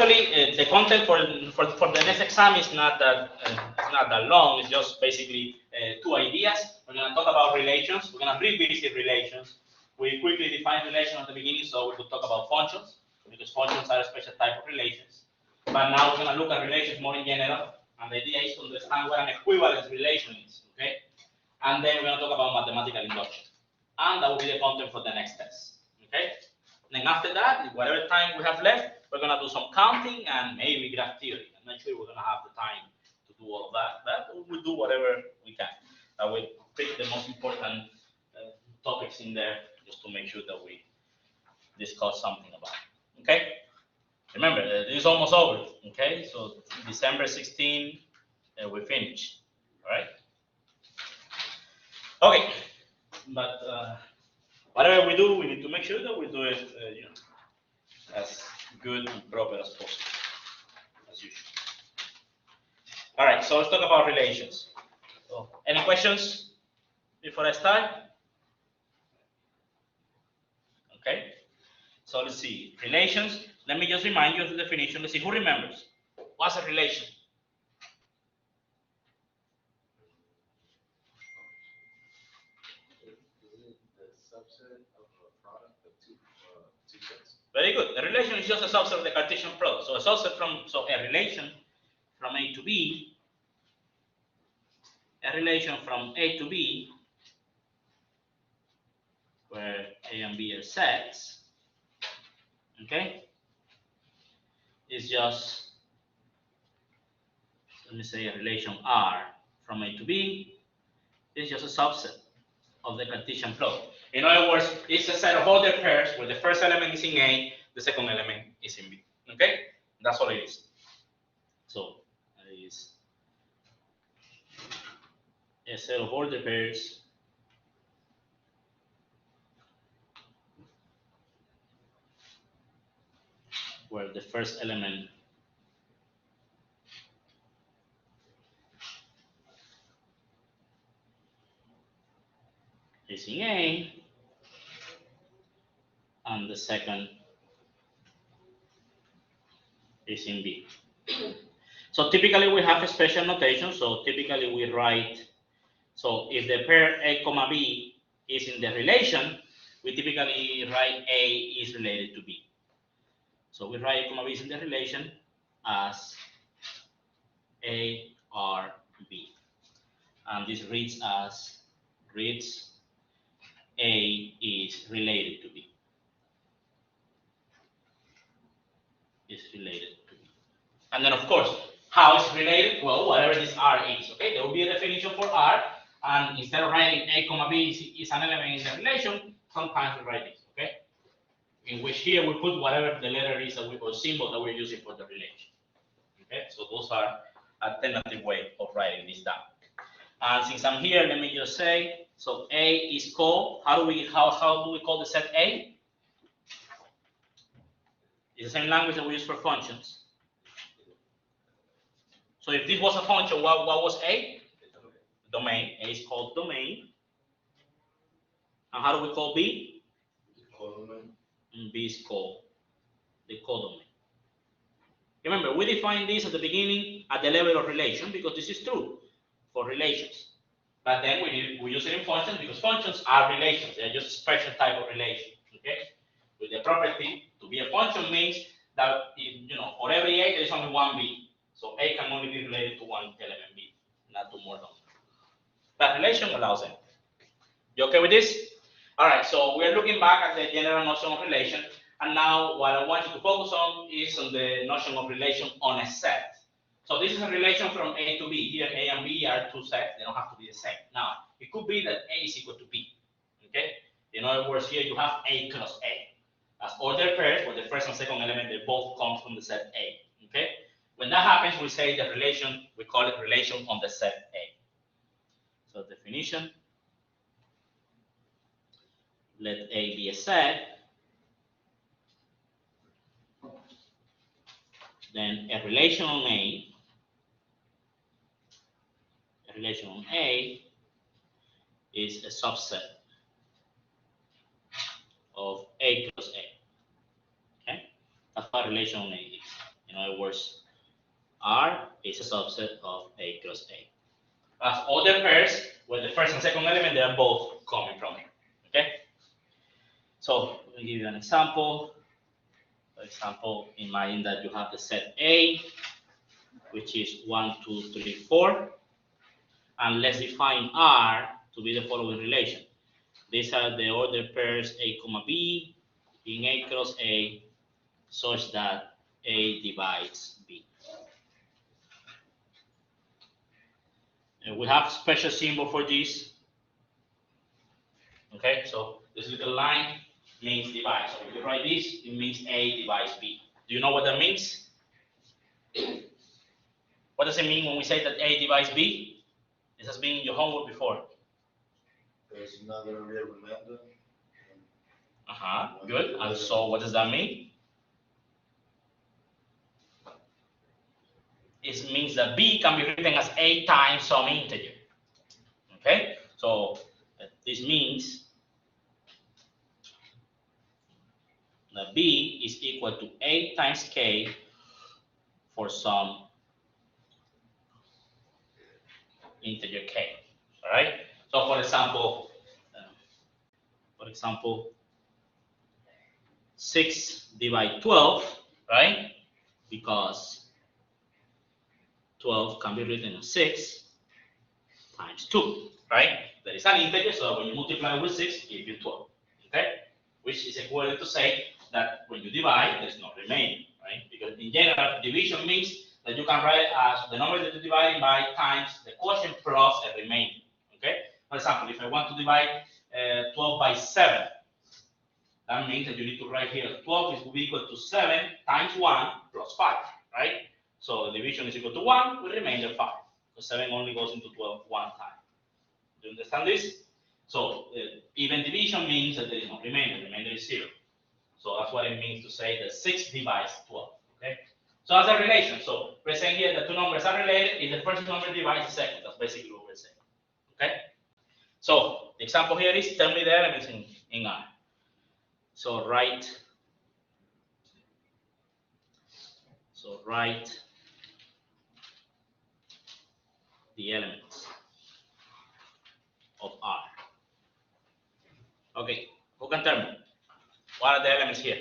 actually the content for the next exam is not that long. It's just basically 2 ideas. We're going to talk about relations. We're going to revisit relations. We quickly define relations at the beginning, so we could talk about functions, because functions are a special type of relations. But now we're going to look at relations more in general, and the idea is to understand what an equivalence relation is, okay? And then we're going to talk about mathematical induction. And that will be the content for the next test, okay? And then after that, whatever time we have left, we're going to do some counting and maybe graph theory. I'm not sure we're going to have the time to do all of that, but we'll do whatever we can. I will pick the most important topics in there just to make sure that we discuss something about it, okay? Remember, this is almost over, okay? So December 16, we finish, all right? Okay, but whatever we do, we need to make sure that we do it, you know, as good and proper as possible, as usual. All right, so let's talk about relations. So, any questions before I start? Okay, so let's see, relations. Let me just remind you of the definition. Let's see, who remembers? What's a relation? Very good. A relation is just a subset of the Cartesian product. So a subset a relation from A to B, a relation from A to B, where A and B are sets, okay, is just, let me say, a relation R from A to B is just a subset of the Cartesian product. In other words, it's a set of ordered pairs where the first element is in A, the second element is in B. Okay? That's all it is. So it is a set of ordered pairs where the first element is in A and the second is in B. So typically we have a special notation. So typically we write, so if the pair A comma B is in the relation, we typically write A is related to B. So we write A comma B is in the relation as A R B. And this reads A is related to B. Is related to B. And then of course, how is related? Well, whatever this R is, okay? There will be a definition for R, and instead of writing A comma B is an element in the relation, sometimes we write this, okay? In which here we put whatever the letter is that or symbol that we're using for the relation. Okay, so those are alternative way of writing this down. And since I'm here, let me just say, so A is called, how do we call the set A? It's the same language that we use for functions. So if this was a function, what was A? Domain. A is called domain. And how do we call B? Codomain. And B is called the codomain. Remember, we defined this at the beginning at the level of relation because this is true for relations. But then we use it in functions because functions are relations. They are just a special type of relation. Okay? With the property to be a function means that for every A there is only one B. So A can only be related to one element B, not to more than one. But relation allows it. You okay with this? All right. So we're looking back at the general notion of relation. And now what I want you to focus on is on the notion of relation on a set. So this is a relation from A to B. Here A and B are two sets. They don't have to be the same. Now, it could be that A is equal to B. Okay? In other words, here you have A plus A. As ordered pairs, where the first and second element, they both come from the set A. Okay? When that happens, we say the relation, we call it relation on the set A. So definition, let A be a set. Then a relation on A is a subset of A plus A. Okay? That's what relation on A is. In other words, R is a subset of A cross A. As other pairs, where the first and second element, they are both coming from A. Okay? So, let me give you an example. For example, imagine that you have the set A, which is 1, 2, 3, 4. And let's define R to be the following relation. These are the order pairs A comma B in A cross A, such that A divides B. And we have special symbol for this. Okay, so this little line means divide. So if you write this, it means A divides B. Do you know what that means? What does it mean when we say that A divides B? This has been in your homework before. There's not going to be a remainder. Good. And so what does that mean? It means that B can be written as A times some integer. Okay? So this means that B is equal to A times K for some integer K. All right? So for example, 6 divide 12, right? Because 12 can be written as 6 times 2, right? That is an integer, so when you multiply with 6, it gives you 12, okay? Which is equivalent to say that when you divide, there's no remaining, right? Because in general, division means that you can write it as the number that you're dividing by times the quotient plus a remaining, okay? For example, if I want to divide 12 by 7, that means that you need to write here 12 is equal to 7 times 1 plus 5, right? So the division is equal to 1 with remainder 5. So 7 only goes into 12 one time. Do you understand this? So even division means that there is no remainder. Remainder is 0. So that's what it means to say that 6 divides 12. Okay? So that's a relation. So we're saying here that two numbers are related if the first number divides the second. That's basically what we're saying. Okay? So the example here is tell me the elements in R. So write the elements of R. Okay, who can tell me? What are the elements here?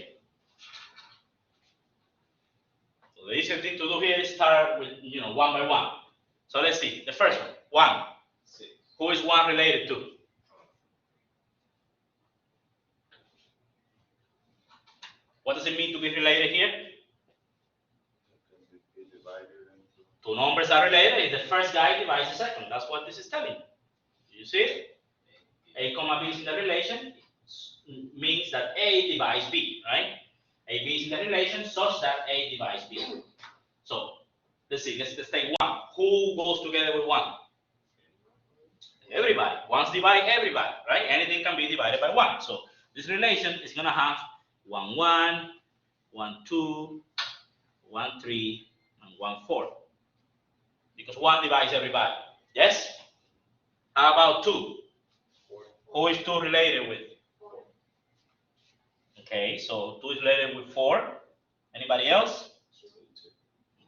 So the easiest thing to do here is start with, one by one. So let's see. The first one, 1. Who is 1 related to? What does it mean to be related here? Two numbers are related if the first guy divides the second. That's what this is telling you. Do you see it? A comma B is in the relation means that A divides B, right? A B is in the relation such that A divides B. So let's see. Let's take 1. Who goes together with 1? Everybody. 1's divide everybody, right? Anything can be divided by 1. So this relation is gonna have 1, 1, 1, 2, 1, 3, and 1, 4. Because 1 divides everybody. Yes? How about 2? Who is 2 related with? Okay, so 2 is related with 4. Anybody else?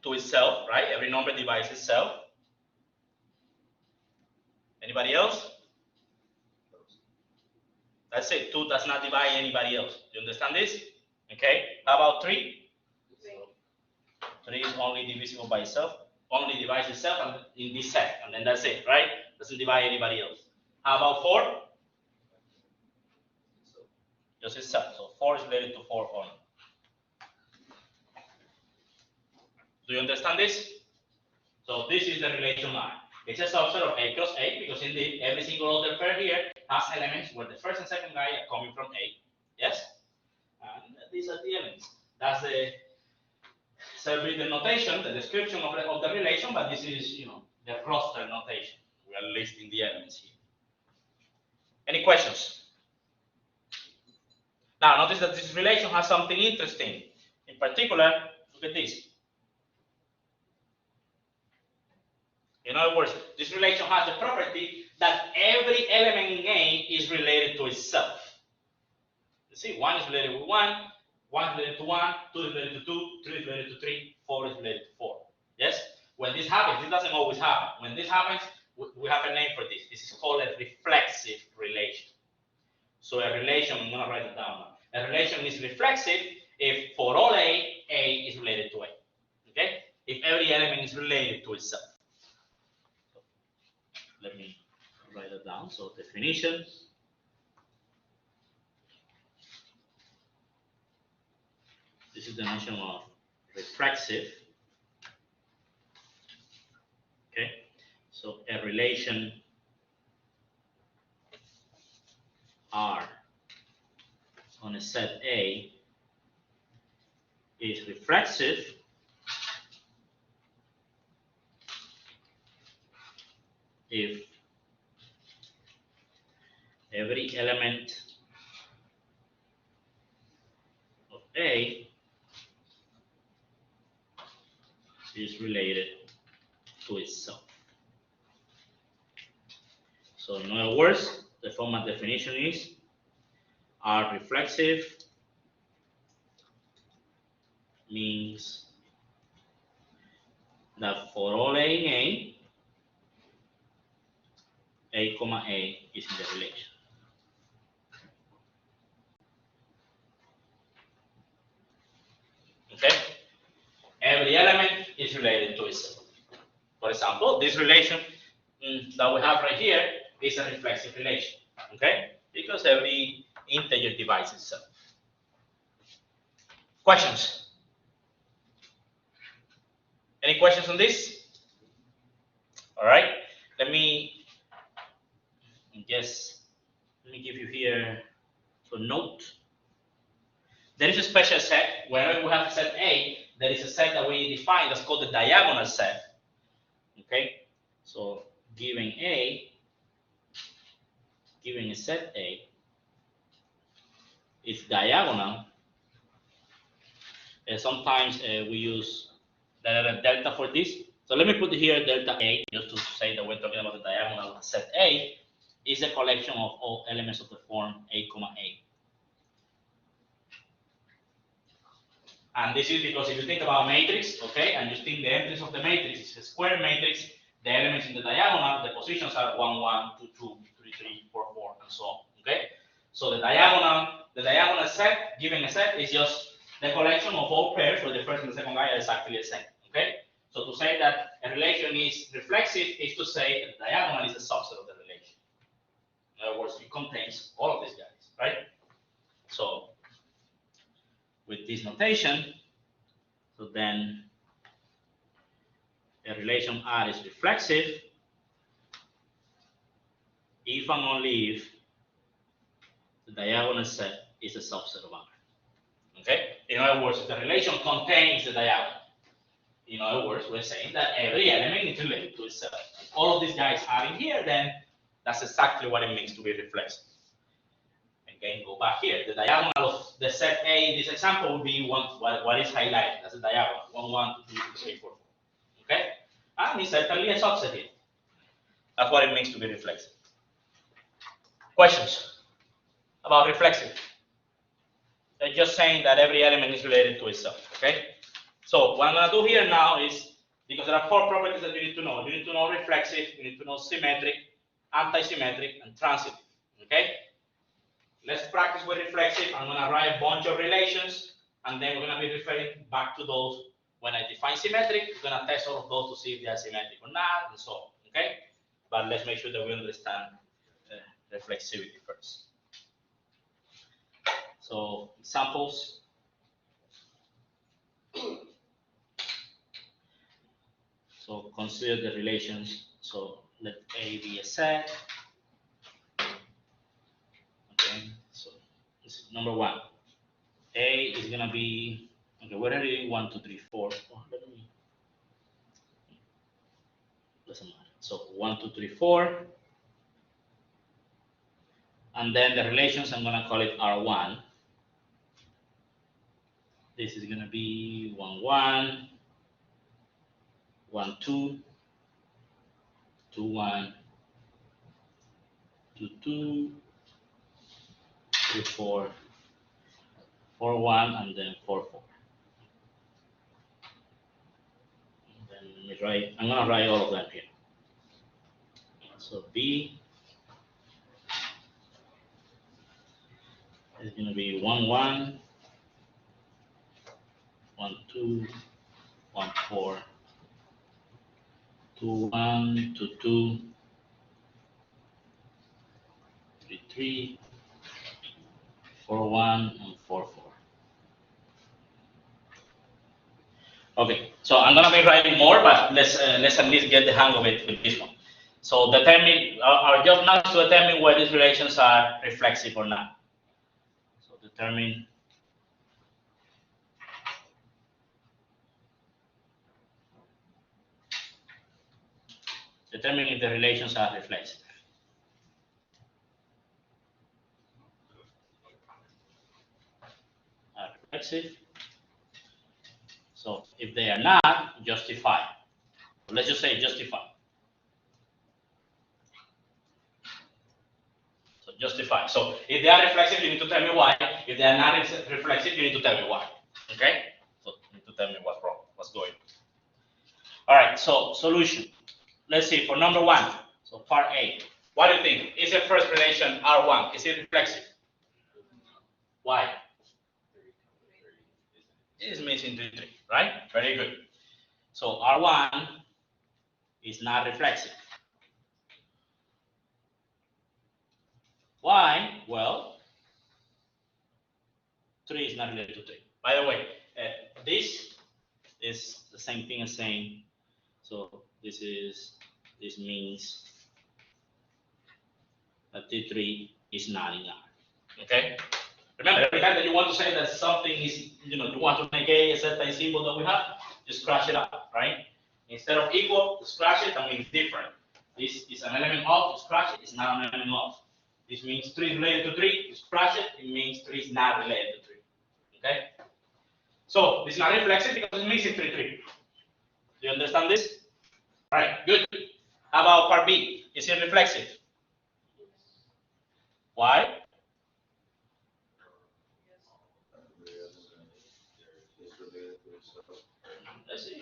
2 itself, right? Every number divides itself. Anybody else? That's it. 2 does not divide anybody else. Do you understand this? Okay. How about 3? 3 is only divisible by itself. Only divides itself and in this set, and then that's it, right? Doesn't divide anybody else. How about 4? Just itself. So 4 is related to 4 only. Do you understand this? So this is the relation R. It's a subset of A cross A because indeed every single other pair here has elements where the first and second guy are coming from A. Yes? And these are the elements. That's the self-written notation, the description of the relation, but this is, the roster notation. We are listing the elements here. Any questions? Now, notice that this relation has something interesting. In particular, look at this. In other words, this relation has the property that every element in A is related to itself. You see, 1 is related with 1, 1 is related to 1, 2 is related to 2, 3 is related to 3, 4 happens. This doesn't always happen. When this happens, we have a name for this. This is called a reflexive relation. So a relation, I'm going to write it down now. A relation is reflexive if for all A is related to A. Okay? If every element is related to itself. So let me write it down. So definition. This is the notion of reflexive. Okay? So a relation R on a set A is reflexive if every element of A is related to itself. So in other words, the formal definition is R reflexive means that for all A in A comma A is in the relation. Okay? Every element is related to itself. For example, this relation that we have right here is a reflexive relation. Okay? Because every integer divides itself. Questions? Any questions on this? All right. Let me give you here a note. There is a special set. Whenever we have set A, there is a set that we define that's called the diagonal set. Okay. So given a set A is diagonal, and sometimes we use the delta for this. So let me put here delta A just to say that we're talking about the diagonal set A is a collection of all elements of the form A comma A. And this is because if you think about matrix, okay, and you think the entries of the matrix is a square matrix, the elements in the diagonal, the positions are 1, 1, 2, 2, 3, 3, 4, 4, and so on. Okay? So the diagonal set, given a set, is just the collection of all pairs where the first and the second guy are exactly the same. Okay? So to say that a relation is reflexive is to say that the diagonal is a subset of the relation. In other words, it contains all of these guys, right? So with this notation, so then a relation R is reflexive if and only if the diagonal set is a subset of R. Okay? In other words, if the relation contains the diagonal. In other words, we're saying that every element is related to itself. If all of these guys are in here, then that's exactly what it means to be reflexive. Again, go back here. The diagonal of the set A in this example would be what is highlighted. That's the diagonal. 1, 1, 2, 3, 4, 4. Okay? And it's certainly a subset here. That's what it means to be reflexive. Questions about reflexive? They're just saying that every element is related to itself. Okay? So what I'm going to do here now is, because there are 4 properties that you need to know. You need to know reflexive, you need to know symmetric, anti-symmetric, and transitive. Okay? Let's practice with reflexive. I'm going to write a bunch of relations, and then we're going to be referring back to those. When I define symmetric, we're going to test all of those to see if they are symmetric or not, and so on. Okay? But let's make sure that we understand reflexivity first. So examples. So consider the relations. So let A be a set. Okay, so this is number 1. A is gonna be, okay, where are you? 1, 2, 3, 4. Oh, let me, doesn't matter. So 1, 2, 3, 4. And then the relations, I'm gonna call it R1. This is gonna be 1, 1, 1, 2, 2, 1, 2, 2, 3, 4, 4, 1, and then 4, 4. And then let me write, I'm gonna write all of them here. So B is gonna be 1, 1, 1, 2, 1, 4, 2, 1, 2, 2, 3, 3, 4, 1, and 4, 4. Okay, so I'm gonna be writing more, but let's at least get the hang of it with this one. So determine our job now is to determine whether these relations are reflexive or not. So determine if the relations are reflexive. Are reflexive. So if they are not, justify. Let's just say justify. So justify. So if they are reflexive, you need to tell me why. If they are not reflexive, you need to tell me why. Okay? So you need to tell me what's wrong, what's going on. All right, so solution. Let's see, for number 1, so part A. What do you think? Is the first relation R1? Is it reflexive? Why? It is missing 3, 3, right? Very good. So R1 is not reflexive. Why? Well, 3 is not related to 3. By the way, this is the same thing as saying, so this means that T3 is not in R. Okay? Remember, every time that you want to say that something is, you want to negate a certain symbol that we have, just scratch it up, right? Instead of equal, scratch it, that means different. This is an element of, scratch it, it's not an element of. This means 3 is related to 3, you scratch it, it means 3 is not related to 3. Okay? So, this is not reflexive because it means it's 3, 3. Do you understand this? All right, good. How about part B? Is it reflexive? Why?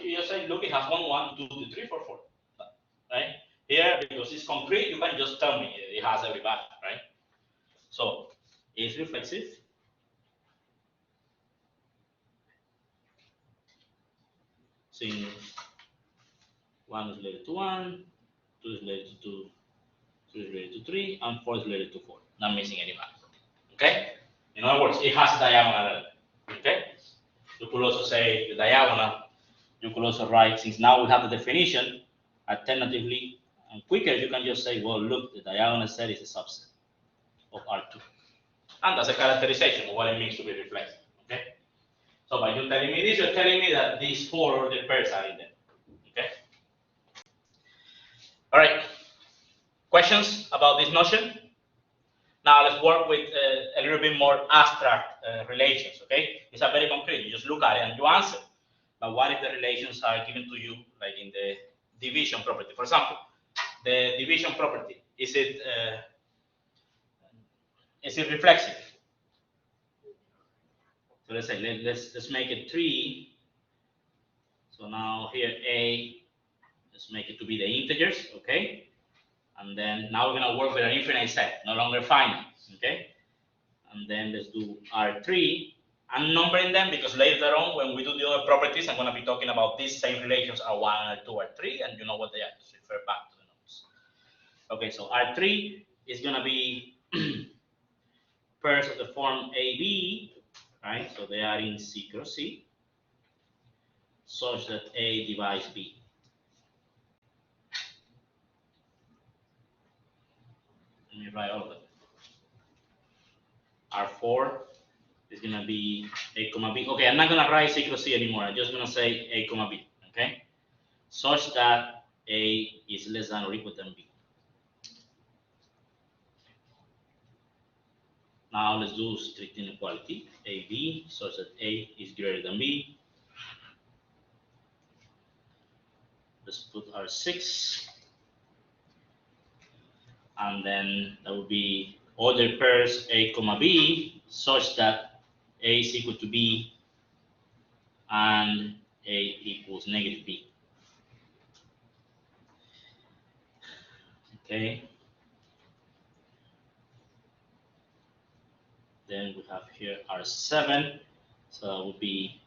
You just say, look, it has 1, 1, 2, 3, 4, 4. Right? Here, because it's concrete, you can just tell me it has every value, right? So, it's reflexive. Since 1 is related to 1, 2 is related to 2, 3 is related to 3, and 4 is related to 4. Not missing any value. Okay? In other words, it has a diagonal element. Okay? You could also say the diagonal. You could also write, since now we have the definition, alternatively and quicker, you can just say, well, look, the diagonal set is a subset of R2. And that's a characterization of what it means to be reflexive. Okay? So by you telling me this, you're telling me that these 4 ordered pairs are in there. Okay? All right. Questions about this notion? Now let's work with a little bit more abstract relations. Okay? These are very concrete. You just look at it and you answer. But what if the relations are given to you, like in the division property? For example, the division property, is it reflexive? So let's say let's make it 3. So now here A, let's make it to be the integers, okay? And then now we're gonna work with an infinite set, no longer finite, okay? And then let's do R3. I'm numbering them because later on, when we do the other properties, I'm gonna be talking about these same relations R1, R2, R3, and you know what they are. Just refer back to the notes. Okay, so R3 is gonna be pairs of the form AB, right? So they are in C cross C, such that A divides B. Let me write all of them. R4 is gonna be A comma B. Okay, I'm not gonna write C cross C anymore. I'm just gonna say A comma B, okay? Such that A is less than or equal than B. Now let's do strict inequality. AB such that A is greater than B. Let's put R6. And then that would be ordered pairs A comma B such that A is equal to B and A equals negative B. Okay. Then we have here R7, so that would be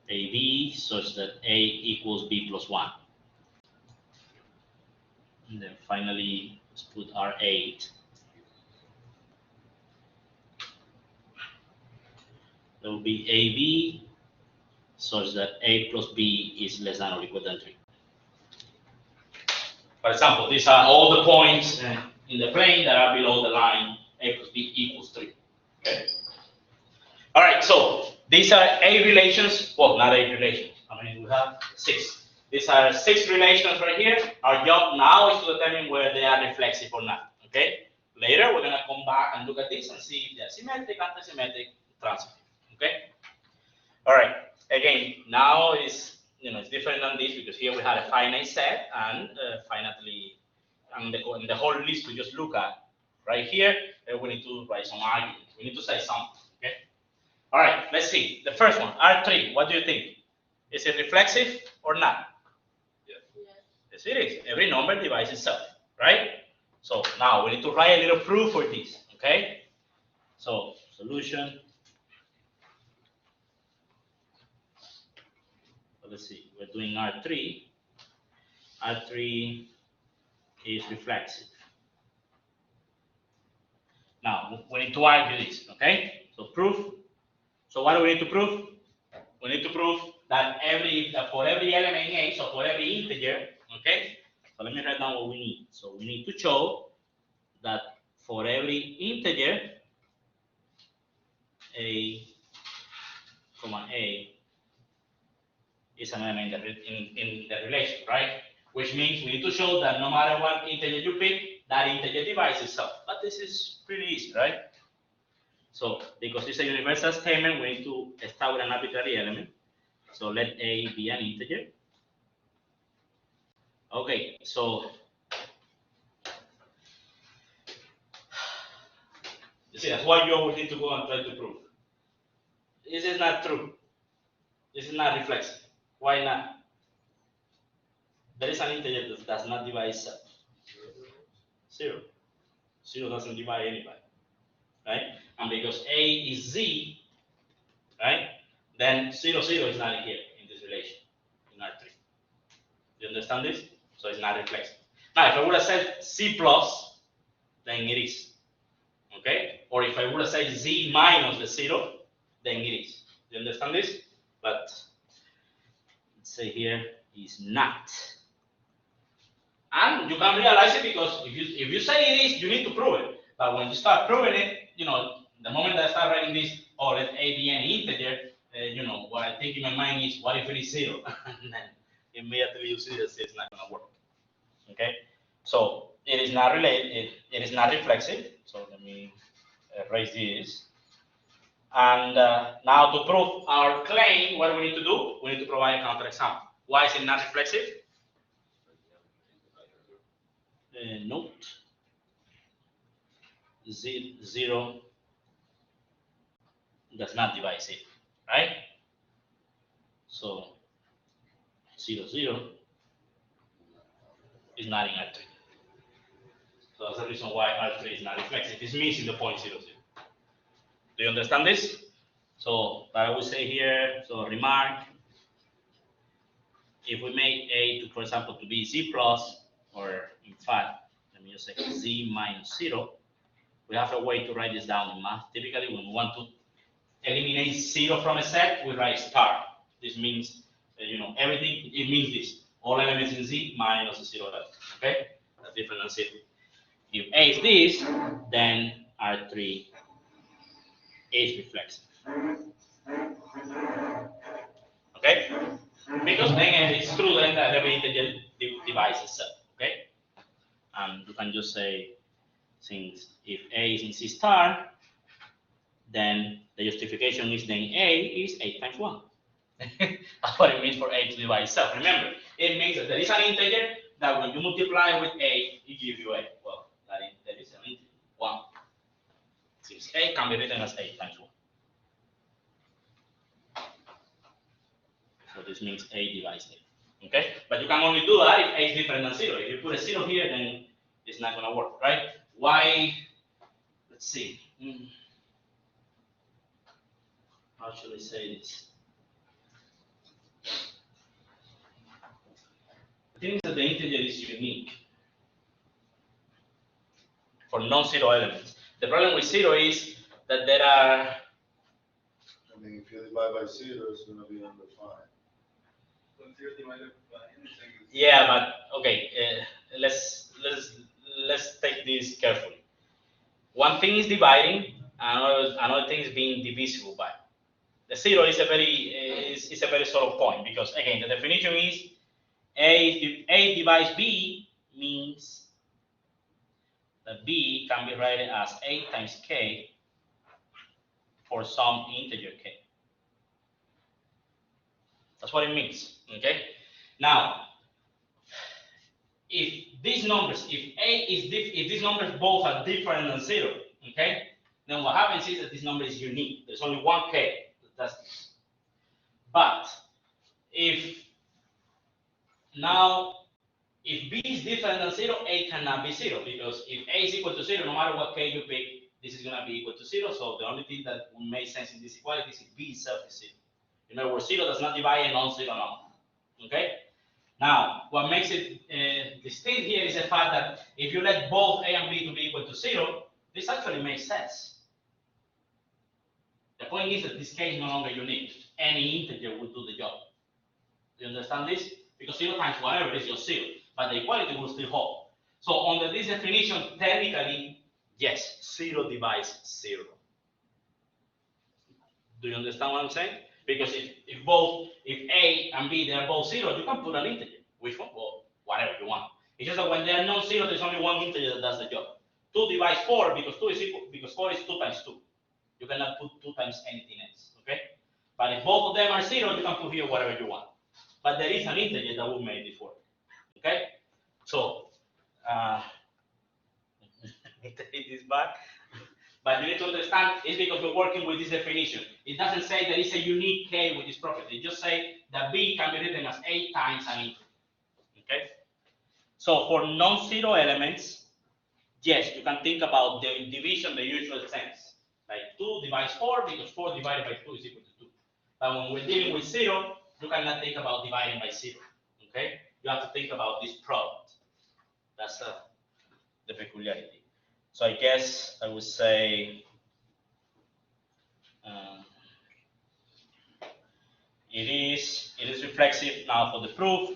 AB such that A equals B plus 1. And then finally, let's put R8. That will be AB such that A plus B is less than or equal than 3. For example, these are all the points in the plane that are below the line A plus B equals 3. Okay. All right, so these are 8 relations. Well, not 8 relations. How many do we have? 6. These are 6 relations right here. Our job now is to determine whether they are reflexive or not. Okay. Later, we're gonna come back and look at this and see if they're symmetric, antisymmetric, transitive. Okay. All right. Again, now it's it's different than this because here we had a finite set and finitely, and the whole list we just look at right here. We need to write some arguments. We need to say something. Okay. All right. Let's see. The first one, R3. What do you think? Is it reflexive or not? Yes. Yes, it is. Every number divides itself, right? So now we need to write a little proof for this. Okay. So solution. Let's see, we're doing R3. R3 is reflexive. Now, we need to argue this, okay? So proof. So what do we need to prove? We need to prove that for every element in A, so for every integer, okay? So let me write down what we need. So we need to show that for every integer, A, comma A, is an element in the relation, right? Which means we need to show that no matter what integer you pick, that integer divides itself. But this is pretty easy, right? So because it's a universal statement, we need to start with an arbitrary element. So let A be an integer. Okay, so you see, that's why you always need to go and try to prove. This is not true. This is not reflexive. Why not? There is an integer that does not divide itself. 0. 0 doesn't divide anybody, right? And because A is Z, right? Then 0, 0 is not here in this relation, in R3. Do you understand this? So it's not reflexive. Now, if I would have said C plus, then it is. Okay? Or if I would have said Z minus the 0, then it is. Do you understand this? But let's say here is not. And you can realize it because if you say it is, you need to prove it. But when you start proving it, the moment that I start writing this, oh, let A be any integer, what I think in my mind is, what if it is 0? And then immediately you see that it's not going to work. Okay? So it is not related, it is not reflexive. So let me erase this. And now to prove our claim, what do we need to do? We need to provide a counterexample. Why is it not reflexive? Note 0 does not divide 0, right? So 0, 0 is not in R3. So that's the reason why R3 is not reflexive. It's missing the point 0, 0. Do you understand this? So I will say here, so remark, if we make A to, for example, to be Z plus, or in fact, let me just say Z minus 0, we have a way to write this down in math. Typically, when we want to eliminate 0 from a set, we write star. This means, everything, it means this. All elements in Z minus the 0 level, okay? That's different than 0. If A is this, then R3 is reflexive. Okay? Because then it's true then that every integer divides itself, okay? And you can just say, since if A is in C star, then the justification is then A is 8 times 1. That's what it means for A to divide itself. Remember, it means that there is an integer that when you multiply with A, it gives you A. Well, that is an integer, 1. Since A can be written as 8 times 1. So this means A divides A. Okay? But you can only do that if A is different than 0. If you put a 0 here, then it's not gonna work, right? Why? Let's see. How should I say this? The thing is that the integer is unique for non-zero elements. The problem with zero is that there are. I mean, if you divide by 0, it's going to be undefined. When 0 divided by anything is. Yeah, but okay. Let's take this carefully. One thing is dividing, another thing is being divisible by. The zero is a very sort of point because again the definition is A divides B means that B can be written as A times K for some integer K. That's what it means. Okay. Now, if these numbers both are different than zero, okay, then what happens is that this number is unique. There's only one K that does this. But if B is different than zero, A cannot be zero because if A is equal to zero, no matter what K you pick, this is gonna be equal to zero. So the only thing that will make sense in this equality is if B itself is zero. In other words, zero does not divide a non-zero number. Okay. Now, what makes it distinct here is the fact that if you let both A and B to be equal to zero, this actually makes sense. The point is that this K is no longer unique. Any integer will do the job. Do you understand this? Because 0 times whatever is just 0, but the equality will still hold. So under this definition, technically, yes, 0 divides 0. Do you understand what I'm saying? Because if A and B, they're both 0, you can put an integer. Which one? Well, whatever you want. It's just that when they're non-zero, there's only one integer that does the job. 2 divides 4 because 4 is 2 times 2. You cannot put 2 times anything else, okay? But if both of them are 0, you can put here whatever you want. But there is an integer that will make this work, okay? So, let me take this back. But you need to understand, it's because we're working with this definition. It doesn't say there is a unique K with this property. It just say that B can be written as A times an integer, okay? So for non-zero elements, yes, you can think about the division the usual sense. Like 2 divides 4 because 4 divided by 2 is equal to 2. But when we're dealing with 0, you cannot think about dividing by 0, okay? You have to think about this product. That's the peculiarity. So I guess I would say it is reflexive. Now for the proof,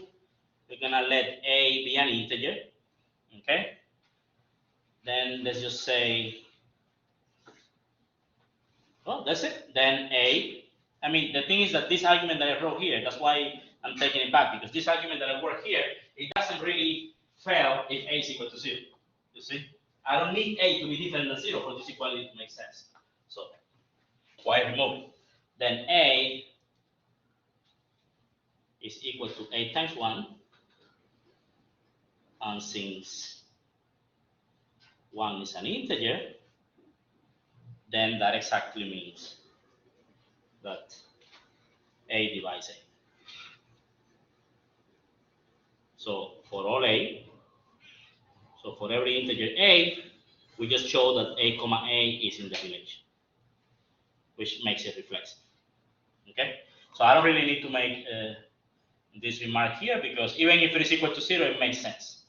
we're gonna let A be an integer, okay? Then let's just say, well, that's it. Then I mean, the thing is that this argument that I wrote here, that's why I'm taking it back, because this argument that I wrote here, it doesn't really fail if A is equal to 0, you see? I don't need A to be different than 0 for this equality to make sense. So, why remove it? Then A is equal to A times 1, and since 1 is an integer, then that exactly means that A divides A. So for all A, so for every integer A, we just show that A comma A is in the relation, which makes it reflexive. Okay? So I don't really need to make this remark here because even if it is equal to 0, it makes sense.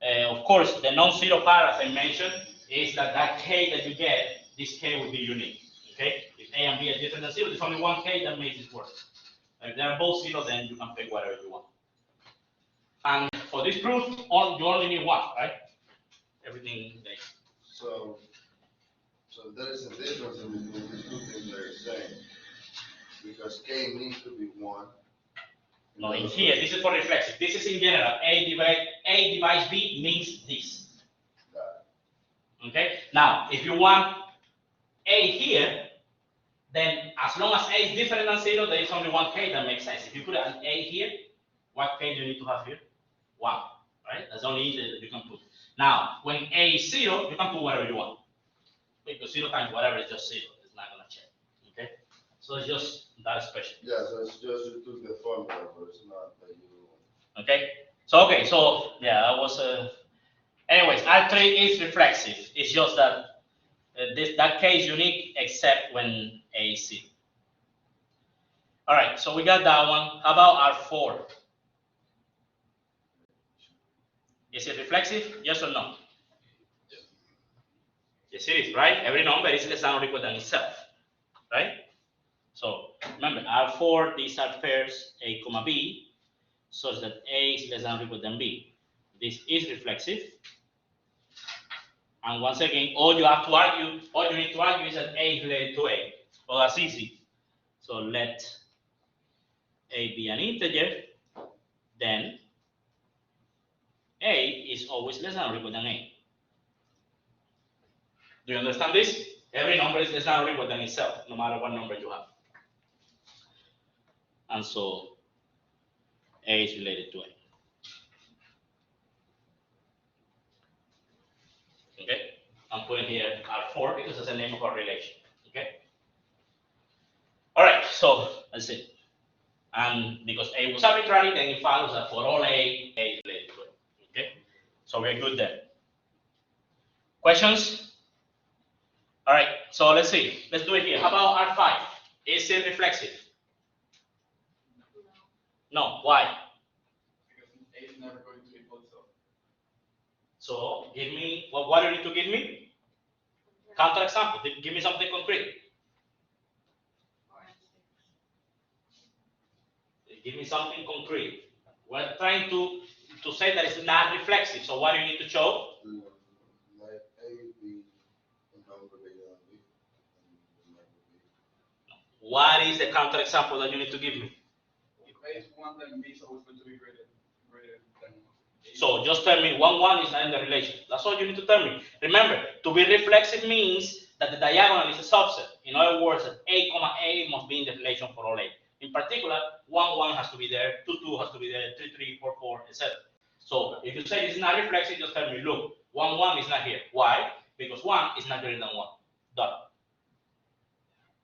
Of course, the non-zero part, as I mentioned, is that K that you get, this K will be unique. Okay? If A and B are different than 0, there's only one K that makes this work. If they are both 0, then you can pick whatever you want. And for this proof, you only need one, right? Everything there. So there is a difference in between these two things that you're saying. Because K needs to be 1. No, in here, this is for reflexive. This is in general. A divides B means this. Okay? Now, if you want A here, then as long as A is different than 0, there is only one K that makes sense. If you put an A here, what K do you need to have here? 1, right? That's the only integer that you can put. Now, when A is 0, you can put whatever you want. Because 0 times whatever is just 0. It's not going to change. Okay? So it's just that expression. Yeah, so it's just you took the formula, but it's not that you. Okay? So, yeah, that was Anyways, R3 is reflexive. It's just that that case unique except when A is 0. All right, so we got that one. How about R4? Is it reflexive? Yes or no? Yes, it is, right? Every number is less than or equal than itself, right? So remember, R4, these are pairs A comma B, such that A is less than or equal than B. This is reflexive. And once again, all you need to argue is that A is related to A. Well, that's easy. So let A be an integer, then A is always less than or equal than A. Do you understand this? Every number is less than or equal than itself, no matter what number you have. And so A is related to A. Okay? I'm putting here R4 because it's the name of our relation. Okay? All right, so that's it. And because A was arbitrary, then it follows that for all A is related to A. Okay? So we're good there. Questions? All right, so let's see. Let's do it here. How about R5? Is it reflexive? No. Why? Because A is never going to equal itself. So give me, well, what do you need to give me? Counter example. Give me something concrete. Give me something concrete. We're trying to say that it's not reflexive. So what do you need to show? Let A be a number bigger than B. And the number B. What is the counter example that you need to give me? If A is 1, then B is always going to be greater than A. So just tell me 1, 1 is not in the relation. That's all you need to tell me. Remember, to be reflexive means that the diagonal is a subset. In other words, that A comma A must be in the relation for all A. In particular, 1, 1 has to be there, 2, 2 has to be there, 3, 3, 4, 4, etc. So if you say this is not reflexive, just tell me, look, 1, 1 is not here. Why? Because 1 is not greater than 1. Done.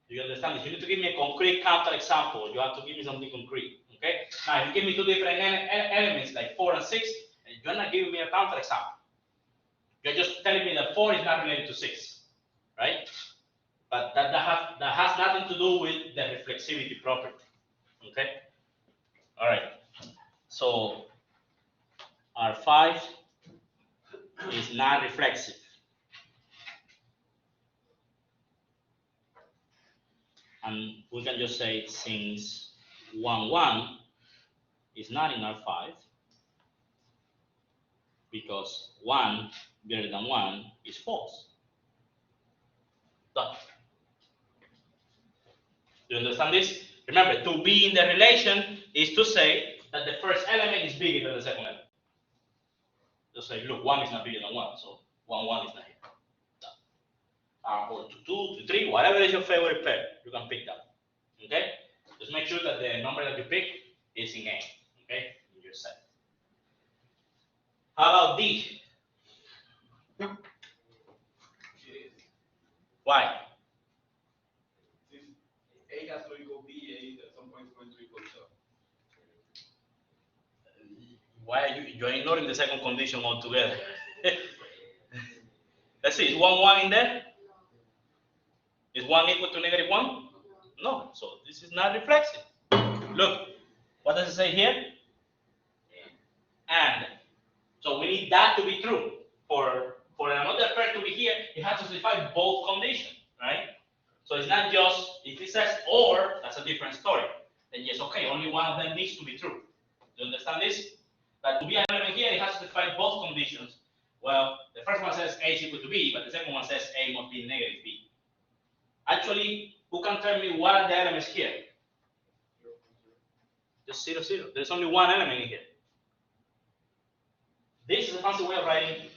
Do you understand this? You need to give me a concrete counter example. You have to give me something concrete. Okay? Now, if you give me two different elements like 4 and 6, you're not giving me a counter example. You're just telling me that 4 is not related to 6, right? But that has nothing to do with the reflexivity property. Okay? All right. So R5 is not reflexive. And we can just say since 1, 1 is not in R5, because 1 greater than 1 is false. Done. Do you understand this? Remember, to be in the relation is to say that the first element is bigger than the second element. Just say, look, 1 is not bigger than 1, so 1, 1 is not here. Done. Or 2, 2, 3, whatever is your favorite pair, you can pick that. Okay? Just make sure that the number that you pick is in A. Okay? In your set. How about D? It is. Why? Since A has to equal B, A at some point is going to equal itself. Why are you're ignoring the second condition altogether? Let's see, is 1, 1 in there? Is 1 equal to negative 1? No, so this is not reflexive. Look, what does it say here? And. So we need that to be true. For another pair to be here, it has to satisfy both conditions, right? So it's not just, if it says or, that's a different story. Then yes, okay, only one of them needs to be true. Do you understand this? That to be an element here, it has to satisfy both conditions. Well, the first one says A is equal to B, but the second one says A must be negative B. Actually, who can tell me what are the elements here? Just 0, 0. There's only one element in here. This is a fancy way of writing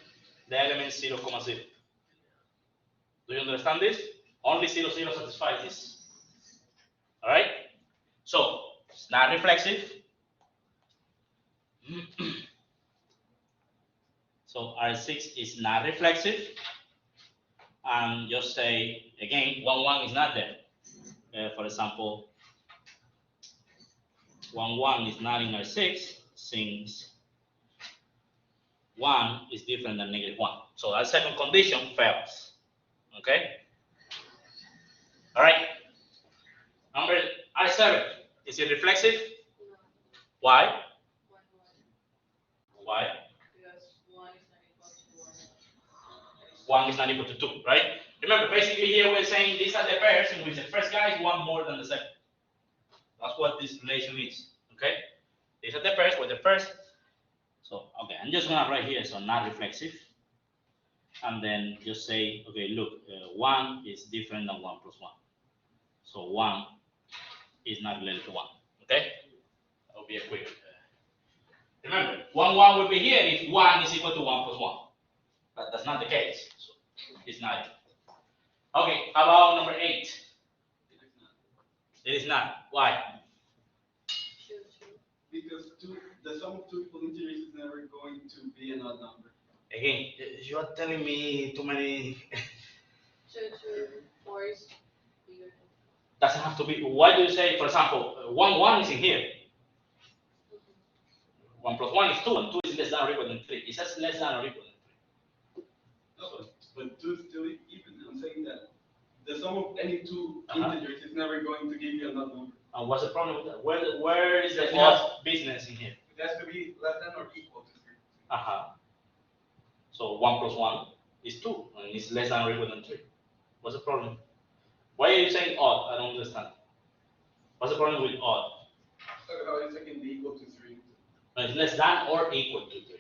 the element 0, 0. Do you understand this? Only 0, 0 satisfies this. All right? So, it's not reflexive. So, R6 is not reflexive. And just say, again, 1, 1 is not there. For example, 1, 1 is not in R6 since 1 is different than -1. So that second condition fails. Okay? All right. Number I7. Is it reflexive? No. Why? Why? Because 1 is not equal to 1. 1 is not equal to 2, right? Remember, basically here we're saying these are the pairs in which the first guy is 1 more than the second. That's what this relation is, okay? These are the pairs where the first. So, okay, I'm just gonna write here, so not reflexive. And then just say, okay, look, 1 is different than 1 plus 1. So 1 is not related to 1, okay? That will be a quick. Remember, 1 will be here if 1 is equal to 1 plus 1. But that's not the case, so it's not. Okay, how about number 8? It is not. Why? Because the sum of two equal integers is never going to be an odd number. Again, you are telling me too many. 2 to 4 is bigger than Doesn't have to be. Why do you say, for example, 1 is in here? 1 plus 1 is 2, and 2 is less than or equal than 3. It says less than or equal than 3. No, but 2 is still even. I'm saying that the sum of any two Uh-huh. integers is never going to give you an odd number. And what's the problem with that? Where is the It odd business in here? It has to be less than or equal to 3. Uh-huh. So 1 plus 1 is 2, and it's less than or equal than 3. What's the problem? Why are you saying odd? I don't understand. What's the problem with odd? So how is it can be equal to 3? No, it's less than or equal to 3.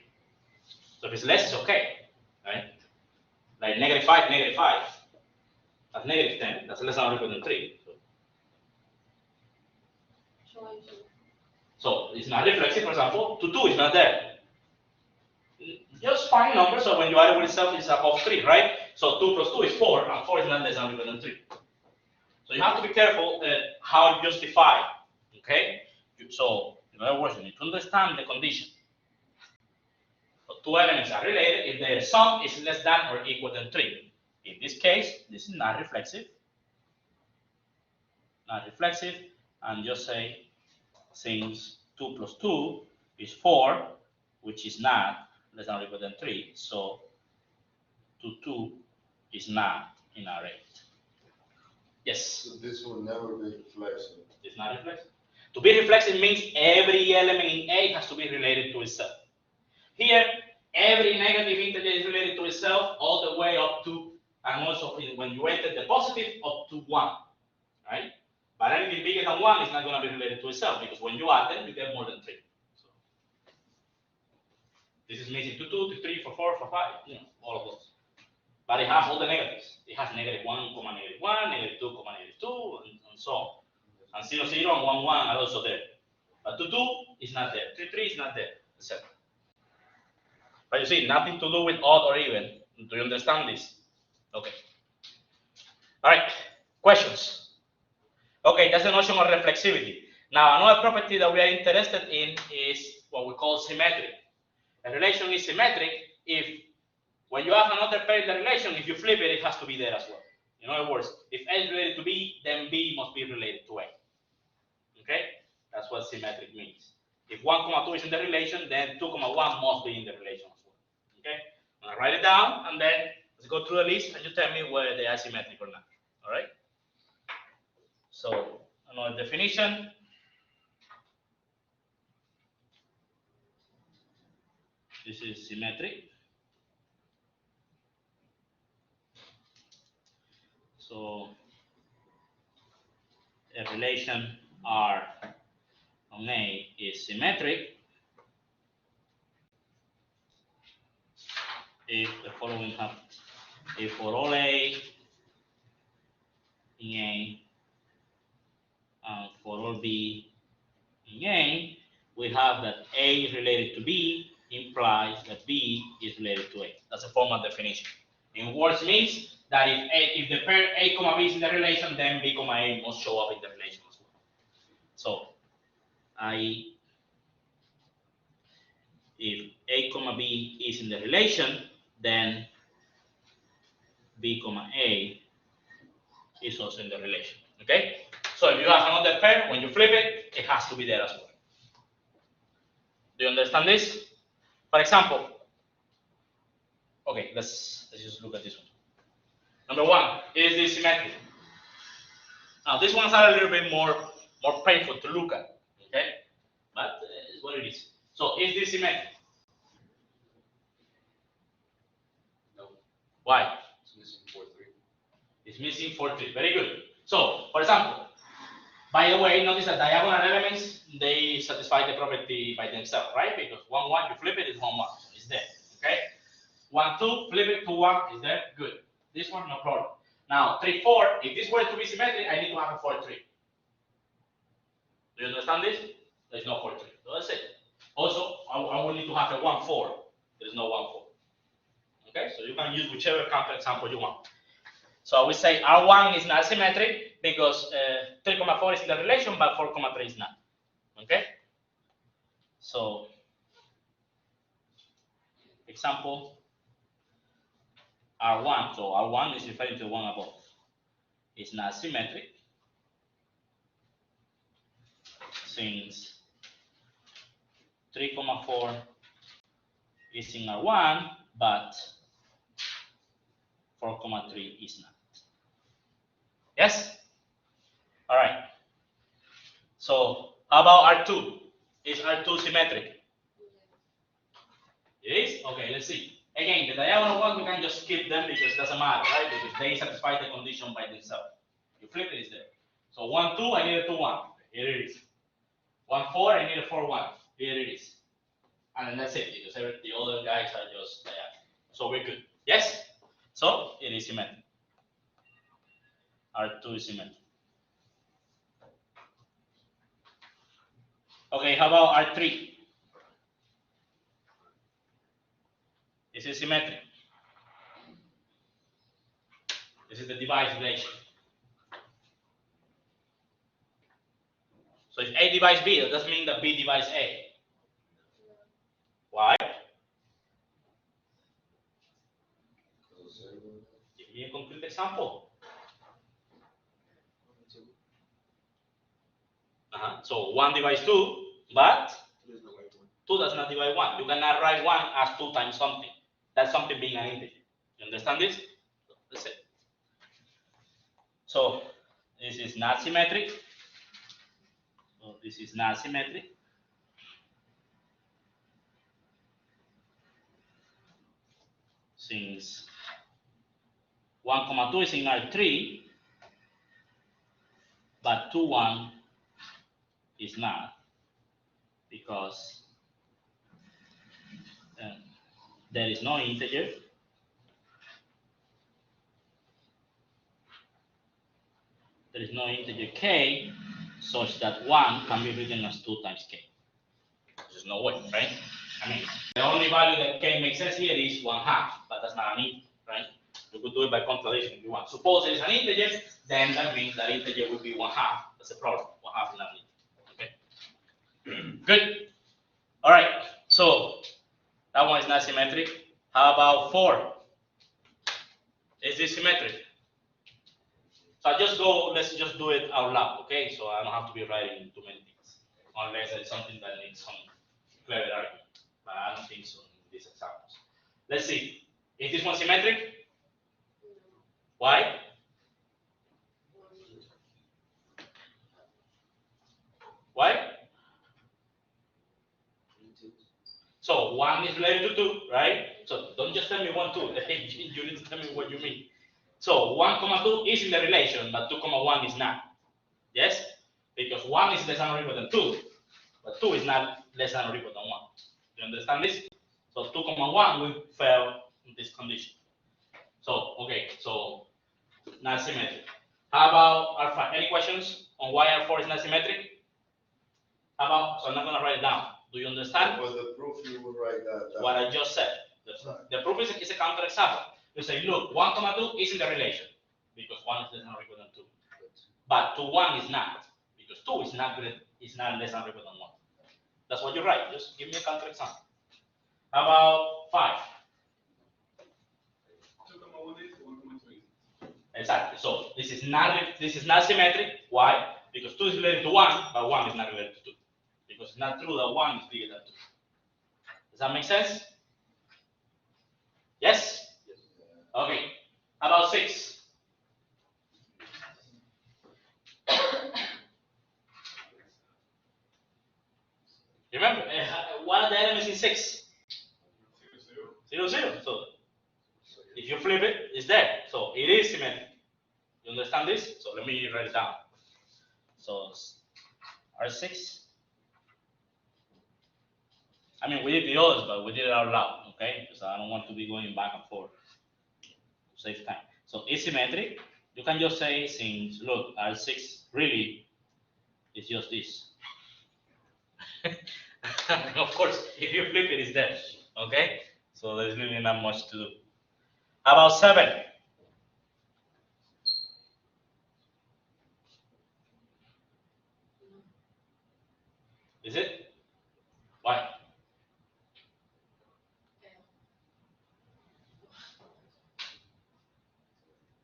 So if it's less, it's okay, right? Like -5, that's -10. That's less than or equal than 3. trying to. So it's not reflexive, for example. 2 is not there. Just fine number, so when you add it with itself, it's above 3, right? So 2 plus 2 is 4, and 4 is not less than or equal than 3. So you have to be careful how you justify, okay? So, in other words, you need to understand the condition. So two elements are related if their sum is less than or equal than 3. In this case, this is not reflexive. Not reflexive, and just say, since 2 plus 2 is 4, which is not less than or equal than 3, so 2 is not in our 8. Yes? So this will never be reflexive. It's not reflexive. To be reflexive means every element in A has to be related to itself. Here, every negative integer is related to itself all the way up to, and also when you enter the positive, up to 1, right? But anything bigger than 1 is not going to be related to itself, because when you add them, you get more than 3. So this is missing 2, 2, 3, 4, 4, 5, you know, all of those. But it has all the negatives. It has -1, -1, -2, -2, and so on. And 0, 0, and 1, 1 are also there. But 2, 2 is not there. 3, 3 is not there, etc. But you see, nothing to do with odd or even. Do you understand this? Okay. All right. Questions? Okay, that's the notion of reflexivity. Now, another property that we are interested in is what we call symmetric. A relation is symmetric if, when you have another pair in the relation, if you flip it, it has to be there as well. In other words, if A is related to B, then B must be related to A. Okay? That's what symmetric means. If 1, 2 is in the relation, then 2, 1 must be in the relation as well. Okay? I'm gonna write it down, and then let's go through the list, and you tell me whether they are symmetric or not. All right? So, another definition. This is symmetric. So, a relation R on A is symmetric if the following happens. If for all A in A and for all B in A, we have that A is related to B implies that B is related to A. That's a formal definition. In words means that if the pair A, B is in the relation, then B, A must show up in the relation as well. So, if A, B is in the relation, then B, A is also in the relation. Okay? So if you have another pair, when you flip it, it has to be there as well. Do you understand this? For example, Okay, let's just look at this one. Number one, is this symmetric? Now these ones are a little bit more painful to look at, okay? But it's what it is. So is this symmetric? No, Why? it's missing 4-3. It's missing 4-3. Very good. So, for example, by the way, notice that diagonal elements, they satisfy the property by themselves, right? Because 1, 1, you flip it, it's 1, 1. So it's there, okay? 1, 2, flip it, 2, 1, is there? Good. This one, no problem. Now, 3, 4, if this were to be symmetric, I need to have a 4, 3. Do you understand this? There's no 4, 3. So that's it. Also, I will need to have a 1, 4. There's no 1, 4. Okay, so you can use whichever counterexample you want. So we say R1 is not symmetric because 3,4 is in the relation, but 4,3 is not. Okay? So, example, R1, so R1 is referring to the one above. It's not symmetric since 3,4 is in R1, but 4,3 is not. Yes? All right. So, how about R2? Is R2 symmetric? It is? Okay, let's see. Again, the diagonal ones, we can just skip them because it doesn't matter, right? Because they satisfy the condition by themselves. You flip it, it's there. So 1, 2, I need a 2, 1. Here it is. 1, 4, I need a 4, 1. Here it is. And then that's it, because the other guys are just diagonal. So we're good. Yes? So it is symmetric. R2 is symmetric. Okay, how about R3? Is it symmetric? This is the device relation. So if A divides B, that doesn't mean that B divides A. Why? Give me a concrete example. So 1 divides 2, but 2 does not divide 1. You cannot write 1 as 2 times something. That's something being an integer. You understand this? That's it. So this is not symmetric. So this is not symmetric. Since 1, 2 is in R3, but 2, 1 is not, because there is no integer. There is no integer k such that 1 can be written as 2 times k. There's no way, right? I mean, the only value that k makes sense here is 1/2, but that's not an integer, right? You could do it by contradiction if you want. Suppose it is an integer, then that means that integer would be 1/2. That's a problem. 1/2 is not an integer. Okay. Good. All right. So that one is not symmetric. How about 4? Is this symmetric? So let's just do it out loud, okay? So I don't have to be writing too many things, unless it's something that needs some clever argument. But I don't think so in these examples. Let's see. Is this one symmetric? Why? Why? So 1 is related to 2, right? So don't just tell me 1, 2. You need to tell me what you mean. So 1, 2 is in the relation, but 2, 1 is not. Yes? Because 1 is less than or equal than 2, but 2 is not less than or equal than 1. Do you understand this? So 2, 1 will fail in this condition. So, okay, so not symmetric. How about R5? Any questions on why R4 is not symmetric? How about, so I'm not going to write it down. Do you understand? For the proof, you will write that down. What I just said. The proof is a counterexample. You say, look, 1, 2 is in the relation because 1 is less than or equal than 2. But 2, 1 is not because 2 is not less than or equal than 1. That's what you write. Just give me a counterexample. How about 5? 2, 1 is 1,3. Exactly. So this is not symmetric. Why? Because 2 is related to 1, but 1 is not related to 2. Because it's not true that 1 is bigger than 2. Does that make sense? Yes? Okay. About 6. Remember, what are the elements in 6? 0, 0. So if you flip it, it's there. So it is symmetric. You understand this? So let me write it down. So R6. I mean, we did the others, but we did it out loud, okay? Because I don't want to be going back and forth to save time. So it's symmetric. You can just say, since, look, R6 really is just this. Of course, if you flip it, it's there, okay? So there's really not much to do. About 7. Is it? Why?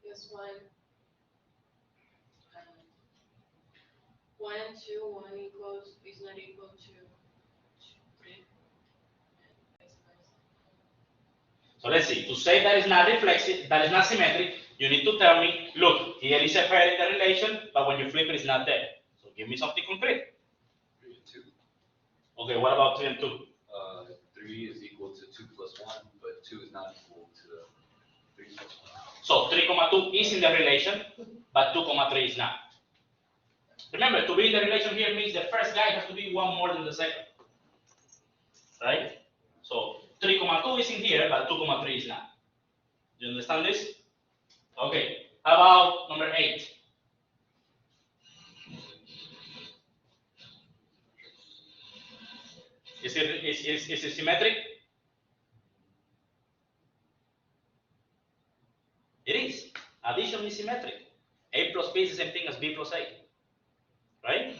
This one, 1 and 2, 1 equals, is not equal to 3, and vice versa. So let's see. To say that is not reflexive, that is not symmetric, you need to tell me, look, here is a pair in the relation, but when you flip it, it's not there. So give me something concrete. 3 and 2. Okay, what about 3 and 2? 3 is equal to 2 plus 1, but 2 is not equal to 3 plus 1. So 3, 2 is in the relation, but 2, 3 is not. Remember, to be in the relation here means the first guy has to be one more than the second. Right? So 3, 2 is in here, but 2, 3 is not. Do you understand this? Okay. How about number 8? Is it symmetric? It is. Addition is symmetric. A plus B is the same thing as B plus A. Right?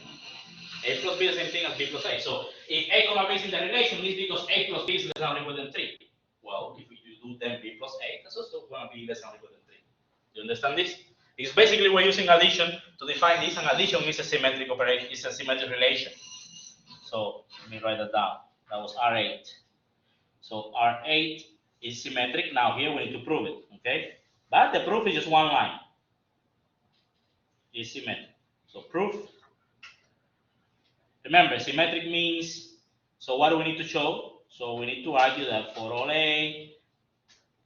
A plus B is the same thing as B plus A. So if A comma B is in the relation, it's because A plus B is less than or equal than 3. Well, if you do then B plus A, that's also going to be less than or equal than 3. Do you understand this? Because basically we're using addition to define this, and addition is a symmetric operation, it's a symmetric relation. So let me write that down. That was R8. So R8 is symmetric. Now here we need to prove it, okay? But the proof is just one line. It's symmetric. So proof. Remember, symmetric means, so what do we need to show? So we need to argue that for all A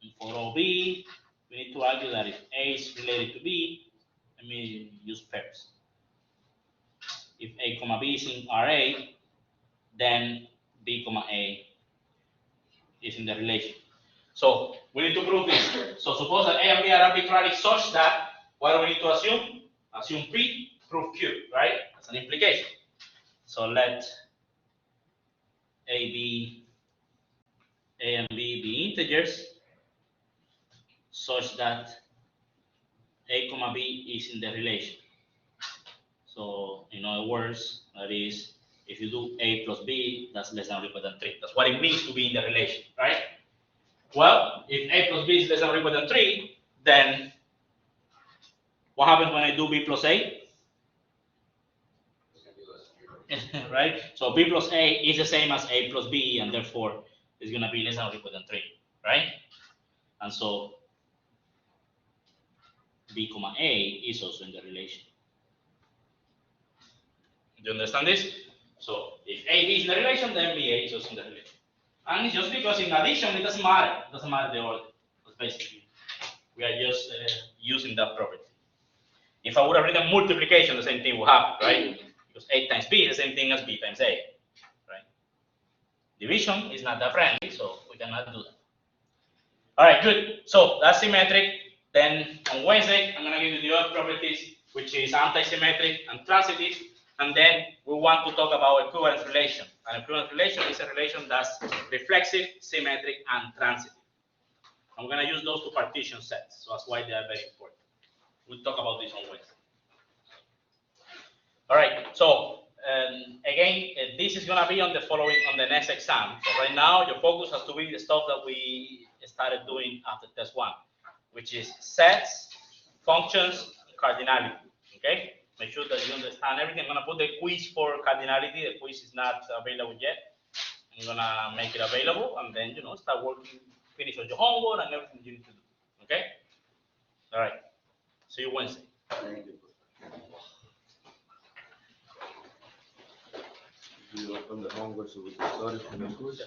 and for all B, we need to argue that if A is related to B, let me use pairs. If A comma B is in RA, then B comma A is in the relation. So we need to prove this. So suppose that A and B are arbitrary such that, what do we need to assume? Assume P, prove Q, right? That's an implication. So let A and B be integers such that A comma B is in the relation. So in other words, that is, if you do A plus B, that's less than or equal than 3. That's what it means to be in the relation, right? Well, if A plus B is less than or equal than 3, then what happens when I do B plus A? Right? So B plus A is the same as A plus B, and therefore it's going to be less than or equal than 3, right? And so B comma A is also in the relation. Do you understand this? So if AB is in the relation, then BA is also in the relation. And it's just because in addition, it doesn't matter. It doesn't matter the order. Because basically, we are just using that property. If I would have written multiplication, the same thing would happen, right? Because A times B is the same thing as B times A, right? Division is not that friendly, so we cannot do that. All right, good. So that's symmetric. Then on Wednesday, I'm going to give you the other properties, which is anti-symmetric and transitive. And then we want to talk about equivalence relation. An equivalence relation is a relation that's reflexive, symmetric, and transitive. I'm going to use those to partition sets, so that's why they are very important. We'll talk about this on Wednesday. All right, so again, this is going to be on the next exam. So right now, your focus has to be the stuff that we started doing after test 1, which is sets, functions, cardinality. Okay, make sure that you understand everything. I'm going to put the quiz for cardinality. The quiz is not available yet. I'm going to make it available, and then start working finish all your homework and everything you need to do. Okay? All right. See you Wednesday. Thank you. Do you open the homework so we can start it for the quiz?